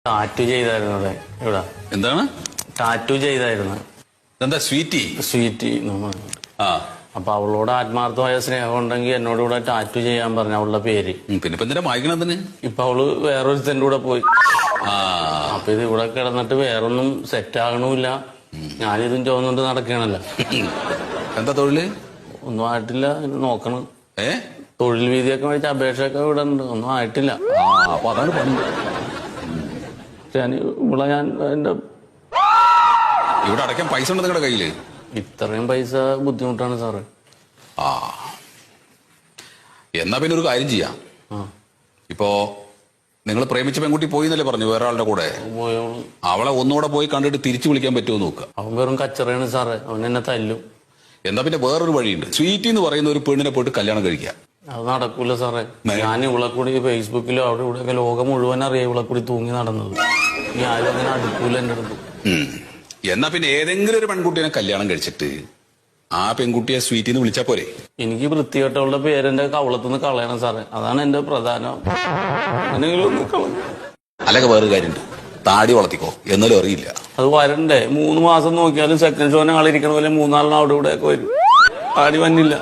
Tattoo ചെയ്തായിരുന്നു ഇവിടെ ഇവിടെ എന്താണ് ടാറ്റു ചെയ്തായിരുന്നു. എന്താ സ്വീറ്റി ആ അപ്പൊ അവളോട് ആത്മാർത്ഥമായ സ്നേഹം ഉണ്ടെങ്കിൽ എന്നോട് കൂടെ ടാറ്റു ചെയ്യാൻ പറഞ്ഞു അവളുടെ പേര്. പിന്നെ ഇപ്പൊ എന്തിനാ വായിക്കണതിന്? ഇപ്പൊ അവള് വേറൊരുത്തന്റെ കൂടെ പോയി. ആ അപ്പൊ ഇത് ഇവിടെ കിടന്നിട്ട് വേറൊന്നും സെറ്റ് ആകണമില്ല. ഞാനിതും ചോദിച്ചുകൊണ്ട് നടക്കണല്ലോ. എന്താ തൊഴില്? ഒന്നും ആയിട്ടില്ല, നോക്കണം. ഏ തൊഴിൽ വീതിയൊക്കെ വെച്ച് അപേക്ഷയൊക്കെ ഇവിടെ ഉണ്ട്, ഒന്നും ആയിട്ടില്ല. അപ്പൊ അതാണ് പണി. ഇവിടെ ഞാൻ എന്റെ ഇവിടെ അടയ്ക്കാൻ പൈസ ഉണ്ട് നിങ്ങളുടെ കയ്യില്? ഇത്രയും പൈസ ബുദ്ധിമുട്ടാണ് സാറ്. ആ എന്നാ പിന്നെ ഒരു കാര്യം ചെയ്യാം. ഇപ്പോ നിങ്ങൾ പ്രേമിച്ച പെൺകുട്ടി പോയി എന്നല്ലേ പറഞ്ഞു വേറെ ആളുടെ കൂടെ? പോയോളൂ. അവളെ ഒന്നുകൂടെ പോയി കണ്ടിട്ട് തിരിച്ചു വിളിക്കാൻ പറ്റുമോ നോക്കുക. അവൻ വെറും കച്ചറയാണ് സാറേ, അവൻ എന്നെ തല്ലും. എന്നാ പിന്നെ വേറൊരു വഴിയുണ്ട്. സ്വീറ്റി എന്ന് പറയുന്ന ഒരു പെണ്ണിനെ പോയിട്ട് കല്യാണം കഴിക്കുക. അത് നടക്കൂല സാറേ. ഞാൻ ഇവളെ കൂടി ഫേസ്ബുക്കിലോ അവിടെ ഇവിടെയൊക്കെ ലോകം മുഴുവൻ അറിയാം ഇവളെ കൂടി തൂങ്ങി നടന്നത്. ഇനി ആരും അങ്ങനെ അടുക്കൂല എന്റെ അടുത്ത്. എന്നാ പിന്നെ ഏതെങ്കിലും ഒരു പെൺകുട്ടിയെ കല്യാണം കഴിച്ചിട്ട് ആ പെൺകുട്ടിയെ സ്വീറ്റിന്ന് വിളിച്ചാ പോരെ? എനിക്ക് വൃത്തികെട്ടവളുടെ പേരെന്റെ കവളത്തുനിന്ന് കളയണം സാറേ, അതാണ് എന്റെ പ്രധാനം. അങ്ങനെയെങ്കിലും ഒന്ന് കളയും. അല്ലെങ്കിൽ വേറൊരു കാര്യമുണ്ട്, താടി വളർത്തിക്കോ, എന്നാലും അറിയില്ല. അത് വരണ്ടേ? 3 മാസം നോക്കിയാലും സെക്കൻഡ് ഷോനെ ആളിരിക്കണ പോലെ 3-4 അവിടെ ഇവിടെയൊക്കെ വരും. താടി വന്നില്ല.